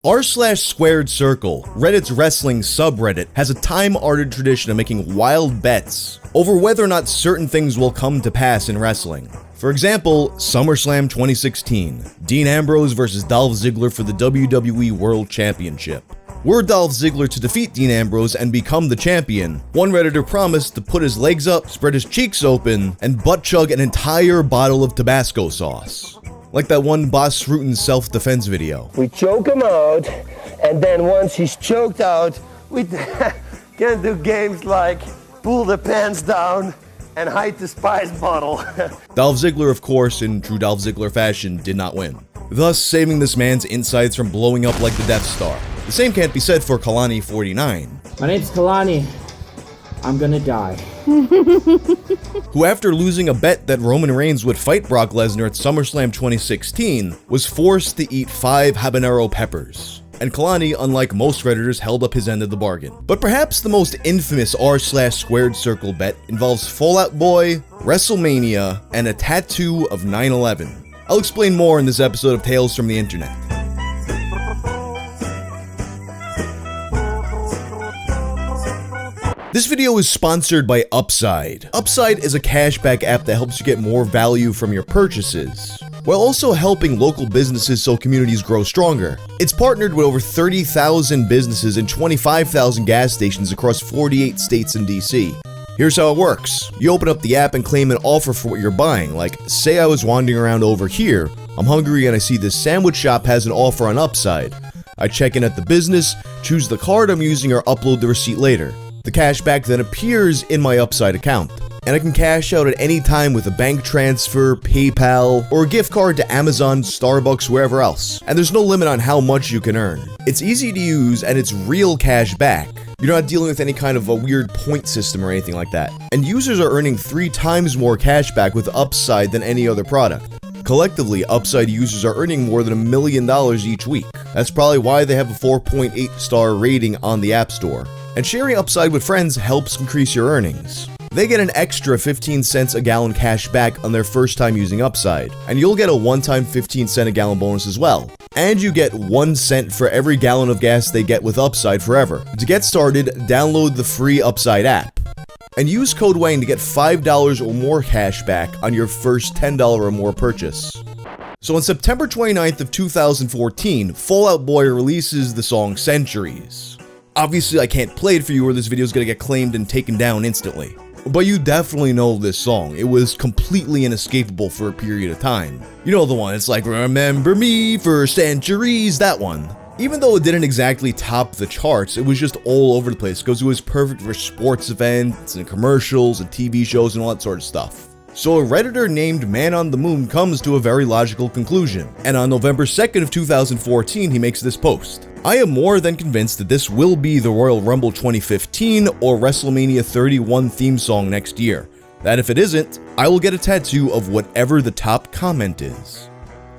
r/squaredcircle, Reddit's wrestling subreddit, has a time-honored tradition of making wild bets over whether or not certain things will come to pass in wrestling. For example, SummerSlam 2016, Dean Ambrose vs. Dolph Ziggler for the WWE World Championship. Were Dolph Ziggler to defeat Dean Ambrose and become the champion, one Redditor promised to put his legs up, spread his cheeks open, and butt-chug an entire bottle of Tabasco sauce. Like that one Boss Rutan self-defense video. We choke him out, and then once he's choked out, we can do games like pull the pants down and hide the spice bottle. Dolph Ziggler, of course, in true Dolph Ziggler fashion, did not win, thus saving this man's insides from blowing up like the Death Star. The same can't be said for Kalani49. My name's Kalani. I'm gonna die. Who, after losing a bet that Roman Reigns would fight Brock Lesnar at SummerSlam 2016, was forced to eat 5 habanero peppers. And Kalani, unlike most Redditors, held up his end of the bargain. But perhaps the most infamous r/squaredcircle bet involves Fall Out Boy, WrestleMania, and a tattoo of 9/11. I'll explain more in this episode of Tales from the Internet. This video is sponsored by Upside. Upside is a cashback app that helps you get more value from your purchases, while also helping local businesses so communities grow stronger. It's partnered with over 30,000 businesses and 25,000 gas stations across 48 states and DC. Here's how it works. You open up the app and claim an offer for what you're buying. Like, say I was wandering around over here, I'm hungry and I see this sandwich shop has an offer on Upside. I check in at the business, choose the card I'm using, or upload the receipt later. The cashback then appears in my Upside account, and I can cash out at any time with a bank transfer, PayPal, or a gift card to Amazon, Starbucks, wherever else. And there's no limit on how much you can earn. It's easy to use and it's real cash back. You're not dealing with any kind of a weird point system or anything like that. And users are earning 3 times more cash back with Upside than any other product. Collectively, Upside users are earning more than $1 million each week. That's probably why they have a 4.8-star rating on the App Store. And sharing Upside with friends helps increase your earnings. They get an extra 15 cents a gallon cash back on their first time using Upside, and you'll get a one-time 15 cent a gallon bonus as well. And you get 1 cent for every gallon of gas they get with Upside forever. To get started, download the free Upside app, and use code Wayne to get $5 or more cash back on your first $10 or more purchase. So on September 29th of 2014, Fall Out Boy releases the song Centuries. Obviously, I can't play it for you or this video is gonna get claimed and taken down instantly. But you definitely know this song. It was completely inescapable for a period of time. You know the one, it's like, remember me for centuries, that one. Even though it didn't exactly top the charts, it was just all over the place because it was perfect for sports events and commercials and TV shows and all that sort of stuff. So a Redditor named Man on the Moon comes to a very logical conclusion, and on November 2nd of 2014 he makes this post. I am more than convinced that this will be the Royal Rumble 2015 or WrestleMania 31 theme song next year. That if it isn't, I will get a tattoo of whatever the top comment is.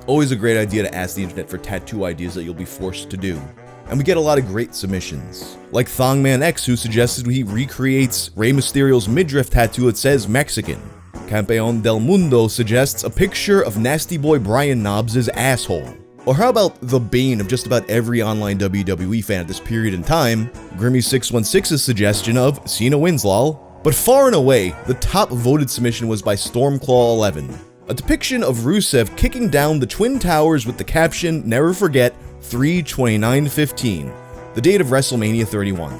Always a great idea to ask the internet for tattoo ideas that you'll be forced to do. And we get a lot of great submissions, like Thongman X, who suggested he recreates Rey Mysterio's midriff tattoo that says Mexican. Campeón del Mundo suggests a picture of Nasty Boy Brian Knobbs' asshole. Or how about the bane of just about every online WWE fan at this period in time, Grimmy616's suggestion of Cena wins lol. But far and away, the top voted submission was by Stormclaw11, a depiction of Rusev kicking down the Twin Towers with the caption, "Never forget 3/29/15, the date of WrestleMania 31.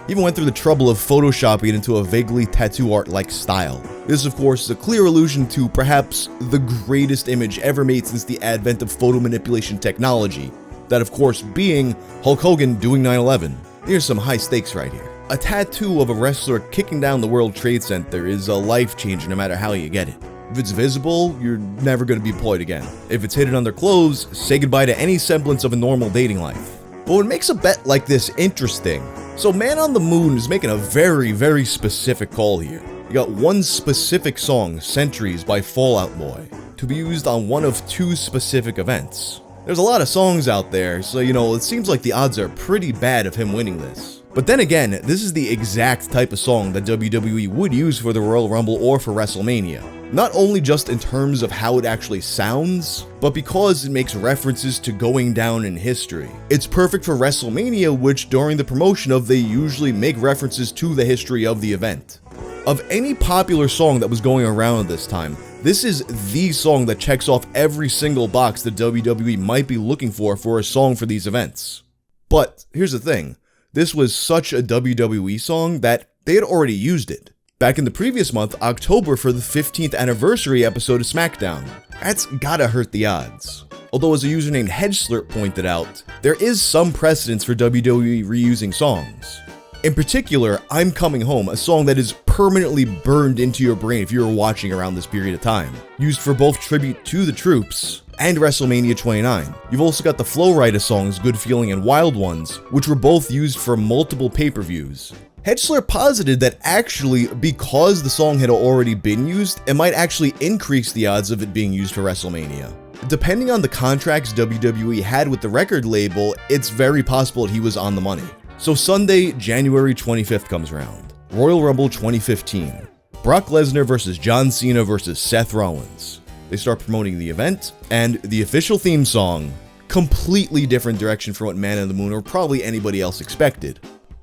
Even went through the trouble of photoshopping it into a vaguely tattoo art-like style. This, of course, is a clear allusion to perhaps the greatest image ever made since the advent of photo manipulation technology. That, of course, being Hulk Hogan doing 9/11. Here's some high stakes right here. A tattoo of a wrestler kicking down the World Trade Center is a life changer no matter how you get it. If it's visible, you're never going to be employed again. If it's hidden under clothes, say goodbye to any semblance of a normal dating life. But what makes a bet like this interesting? So Man on the Moon is making a very, very specific call here. You got one specific song, Centuries by Fall Out Boy, to be used on one of 2 specific events. There's a lot of songs out there, so it seems like the odds are pretty bad of him winning this. But then again, this is the exact type of song that WWE would use for the Royal Rumble or for WrestleMania. Not only just in terms of how it actually sounds, but because it makes references to going down in history. It's perfect for WrestleMania, which during the promotion of they usually make references to the history of the event. Of any popular song that was going around at this time, this is the song that checks off every single box that WWE might be looking for a song for these events. But here's the thing, this was such a WWE song that they had already used it back in the previous month, October, for the 15th anniversary episode of SmackDown. That's gotta hurt the odds. Although, as a user named HedgeSlurp pointed out, there is some precedence for WWE reusing songs. In particular, I'm Coming Home, a song that is permanently burned into your brain if you were watching around this period of time, used for both tribute to the troops and WrestleMania 29. You've also got the Flo Rida songs Good Feeling and Wild Ones, which were both used for multiple pay-per-views. HedgeSlurp posited that actually, because the song had already been used, it might actually increase the odds of it being used for WrestleMania. Depending on the contracts WWE had with the record label, it's very possible that he was on the money. So Sunday, January 25th comes around. Royal Rumble 2015. Brock Lesnar versus John Cena versus Seth Rollins. They start promoting the event, and the official theme song, completely different direction from what Man on the Moon or probably anybody else expected.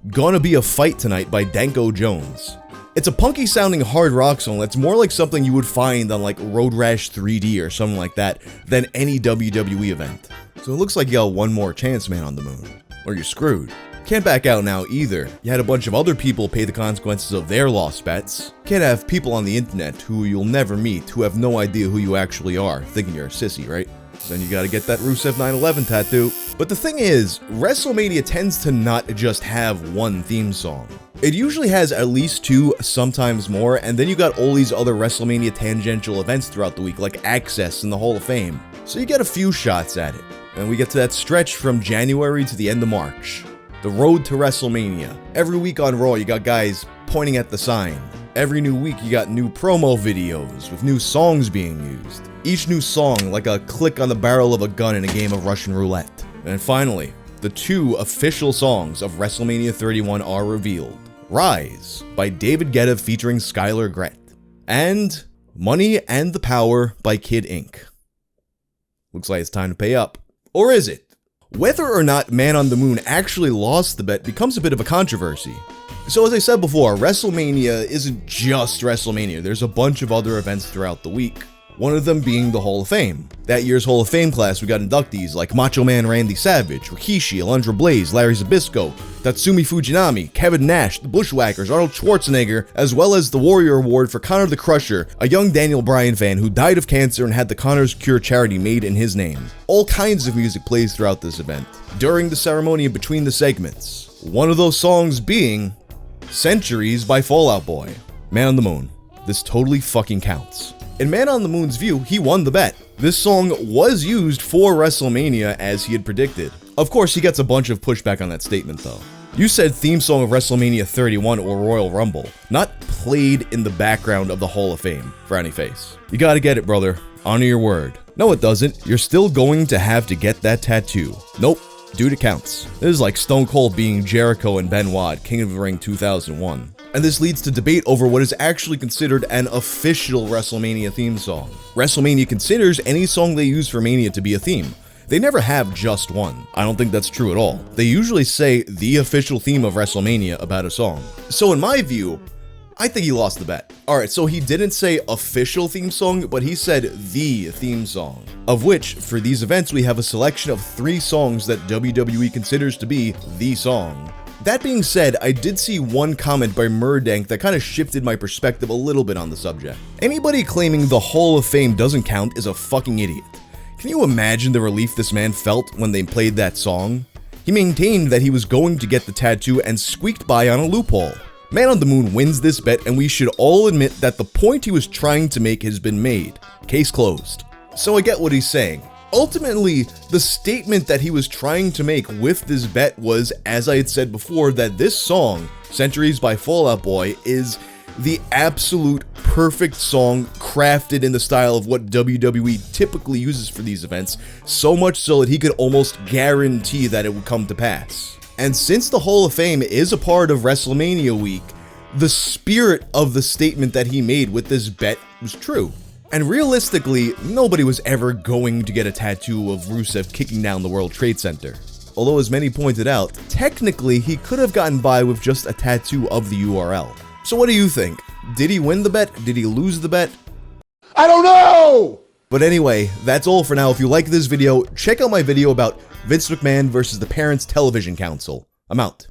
Gonna Be a Fight Tonight by Danko Jones. It's a punky sounding hard rock song that's more like something you would find on like Road Rash 3D or something like that than any WWE event. So it looks like you got one more chance, Man on the Moon, or you're screwed. Can't back out now either. You had a bunch of other people pay the consequences of their lost bets. Can't have people on the internet who you'll never meet who have no idea who you actually are, thinking you're a sissy, right? Then you gotta get that Rusev 9/11 tattoo. But the thing is, WrestleMania tends to not just have one theme song. It usually has at least two, sometimes more, and then you got all these other WrestleMania tangential events throughout the week, like Access and the Hall of Fame. So you get a few shots at it. And we get to that stretch from January to the end of March. The road to WrestleMania. Every week on Raw, you got guys pointing at the sign. Every new week, you got new promo videos with new songs being used. Each new song like a click on the barrel of a gun in a game of Russian roulette. And finally, the two official songs of WrestleMania 31 are revealed. Rise by David Guetta featuring Skylar Gret, and Money and the Power by Kid Ink. Looks like it's time to pay up. Or is it? Whether or not Man on the Moon actually lost the bet becomes a bit of a controversy. So as I said before, WrestleMania isn't just WrestleMania. There's a bunch of other events throughout the week. One of them being the Hall of Fame. That year's Hall of Fame class, we got inductees like Macho Man Randy Savage, Rikishi, Alundra Blaze, Larry Zbyszko, Tatsumi Fujinami, Kevin Nash, the Bushwhackers, Arnold Schwarzenegger, as well as the Warrior Award for Connor the Crusher, a young Daniel Bryan fan who died of cancer and had the Connor's Cure charity made in his name. All kinds of music plays throughout this event, during the ceremony and between the segments. One of those songs being Centuries by Fall Out Boy. Man on the Moon. This totally fucking counts. In Man on the Moon's view, he won the bet. This song was used for WrestleMania as he had predicted. Of course, he gets a bunch of pushback on that statement though. You said theme song of WrestleMania 31 or Royal Rumble, not played in the background of the Hall of Fame, frowny face. You gotta get it, brother. Honor your word. No, it doesn't. You're still going to have to get that tattoo. Nope. Dude, it counts. This is like Stone Cold being Jericho and Benoit, King of the Ring 2001. And this leads to debate over what is actually considered an official WrestleMania theme song. WrestleMania considers any song they use for Mania to be a theme. They never have just one. I don't think that's true at all. They usually say the official theme of WrestleMania about a song. So in my view, I think he lost the bet. Alright, so he didn't say official theme song, but he said the theme song. Of which, for these events, we have a selection of 3 songs that WWE considers to be the song. That being said, I did see one comment by Murdank that kind of shifted my perspective a little bit on the subject. Anybody claiming the Hall of Fame doesn't count is a fucking idiot. Can you imagine the relief this man felt when they played that song? He maintained that he was going to get the tattoo and squeaked by on a loophole. Man on the Moon wins this bet, and we should all admit that the point he was trying to make has been made. Case closed. So I get what he's saying. Ultimately, the statement that he was trying to make with this bet was, as I had said before, that this song, Centuries by Fall Out Boy, is the absolute perfect song crafted in the style of what WWE typically uses for these events, so much so that he could almost guarantee that it would come to pass. And since the Hall of Fame is a part of WrestleMania week, the spirit of the statement that he made with this bet was true. And realistically, nobody was ever going to get a tattoo of Rusev kicking down the World Trade Center. Although, as many pointed out, technically he could have gotten by with just a tattoo of the URL. So what do you think? Did he win the bet? Did he lose the bet? I don't know! But anyway, that's all for now. If you like this video, check out my video about Vince McMahon versus the Parents Television Council. I'm out.